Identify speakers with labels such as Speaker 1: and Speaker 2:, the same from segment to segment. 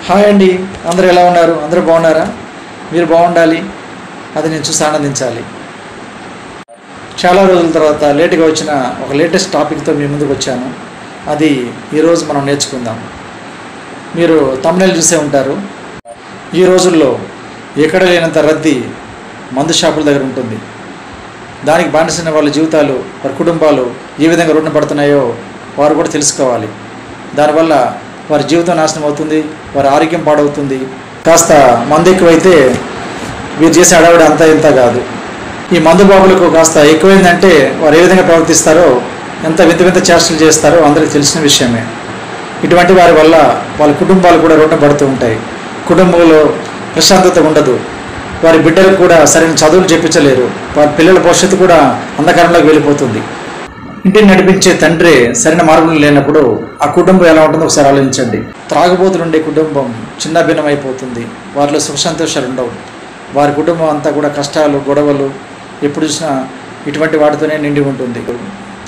Speaker 1: Hi అండి, అందరూ ఎలా ఉన్నారు? అందరూ బాగున్నారా? మీరు బాగుండాలి, అది నేను చూసి ఆనందించాలి. చాలా రోజుల తర్వాత లేట్గా వచ్చిన ఒక లేటెస్ట్ టాపిక్తో మీ ముందుకు వచ్చాను. అది ఈరోజు మనం నేర్చుకుందాం. మీరు థంబ్నెయిల్ చూసే ఉంటారు. ఈ రోజుల్లో ఎక్కడ లేనంత రద్దీ మందు షాపుల దగ్గర ఉంటుంది. దానికి బానిసైన వాళ్ళ జీవితాలు, వారి కుటుంబాలు ఏ విధంగా రోడ్డున పడుతున్నాయో వారు కూడా తెలుసుకోవాలి. దానివల్ల వారి జీవితం నాశనం అవుతుంది, వారి ఆరోగ్యం పాడవుతుంది. కాస్త మందు ఎక్కువైతే వీరు చేసే అడవిడ అంతా ఇంత కాదు. ఈ మందు బాబులకు కాస్త ఎక్కువైందంటే వారు ఏ విధంగా ప్రవర్తిస్తారో, ఎంత వింత వింత చేష్టలు చేస్తారో అందరికీ తెలిసిన విషయమే. ఇటువంటి వారి వల్ల వాళ్ళ కుటుంబాలు కూడా రోడ్డున పడుతూ ఉంటాయి. కుటుంబంలో ప్రశాంతత ఉండదు. వారి బిడ్డలకు కూడా సరైన చదువులు చెప్పించలేరు. వారి పిల్లల భవిష్యత్తు కూడా అంధకారంలోకి వెళ్ళిపోతుంది. ఇంటిని నడిపించే తండ్రి సరైన మార్గంలో లేనప్పుడు ఆ కుటుంబం ఎలా ఉంటుందో ఒకసారి ఆలోచించండి. త్రాగుబోతులుండే కుటుంబం చిన్న భిన్నమైపోతుంది. వారిలో సుఖ సంతోషాలు ఉండవు. వారి కుటుంబం అంతా కూడా కష్టాలు, గొడవలు, ఎప్పుడు చూసినా ఇటువంటి వాటితోనే నిండి ఉంటుంది.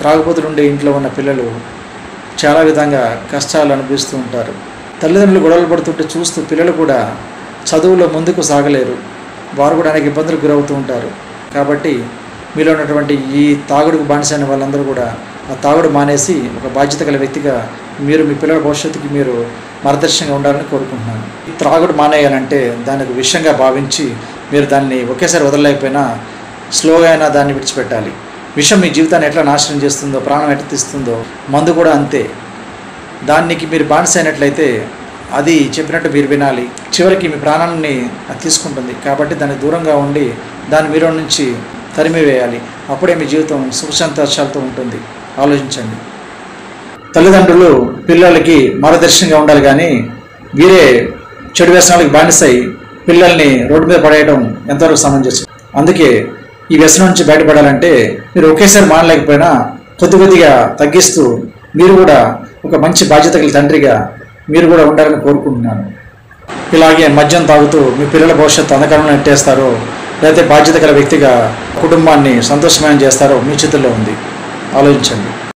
Speaker 1: త్రాగుబోతులుండే ఇంట్లో ఉన్న పిల్లలు చాలా విధంగా కష్టాలు అనుభవిస్తూ ఉంటారు. తల్లిదండ్రులు గొడవలు పడుతుంటే చూస్తూ పిల్లలు కూడా చదువులో ముందుకు సాగలేరు. వారు కూడా అనేక ఇబ్బందులకు గురవుతూ ఉంటారు. కాబట్టి మీలో ఉన్నటువంటి ఈ తాగుడుకు బానిసైన వాళ్ళందరూ కూడా ఆ తాగుడు మానేసి ఒక బాధ్యత గల వ్యక్తిగా మీరు మీ పిల్లల భవిష్యత్తుకి మీరు మార్గదర్శకంగా ఉండాలని కోరుకుంటున్నాను. ఈ త్రాగుడు మానేయాలంటే దానికి విషయంగా భావించి మీరు దాన్ని ఒకేసారి వదలలేకపోయినా స్లోగా అయినా దాన్ని విడిచిపెట్టాలి. విషం మీ జీవితాన్ని ఎట్లా నాశనం చేస్తుందో, ప్రాణం ఎట్లా తీస్తుందో, మందు కూడా అంతే. దానికి మీరు బానిస అయినట్లయితే అది చెప్పినట్టు మీరు వినాలి. చివరికి మీ ప్రాణాన్ని తీసుకుంటుంది. కాబట్టి దానికి దూరంగా ఉండి దాన్ని మీలో నుంచి తరిమివేయాలి. అప్పుడే మీ జీవితం సుఖ సంతోషాలతో ఉంటుంది. ఆలోచించండి. తల్లిదండ్రులు పిల్లలకి మార్గదర్శనంగా ఉండాలి, కానీ వీరే చెడు వ్యసనాలకు బానిసై పిల్లల్ని రోడ్డు మీద పడేయడం ఎంతవరకు సమంజసం. అందుకే ఈ వ్యసనం నుంచి బయటపడాలంటే మీరు ఒకేసారి మానలేకపోయినా కొద్ది కొద్దిగా తగ్గిస్తూ మీరు కూడా ఒక మంచి బాధ్యత గల తండ్రిగా మీరు కూడా ఉండాలని కోరుకుంటున్నాను. ఇలాగే మద్యం తాగుతూ మీ పిల్లల భవిష్యత్తు అంధకారంలో నెట్టేస్తారో, లేకపోతే బాధ్యత గల వ్యక్తిగా కుటుంబాన్ని సంతోషమయం చేస్తారో మీ చేతుల్లో ఉంది. ఆలోచించండి.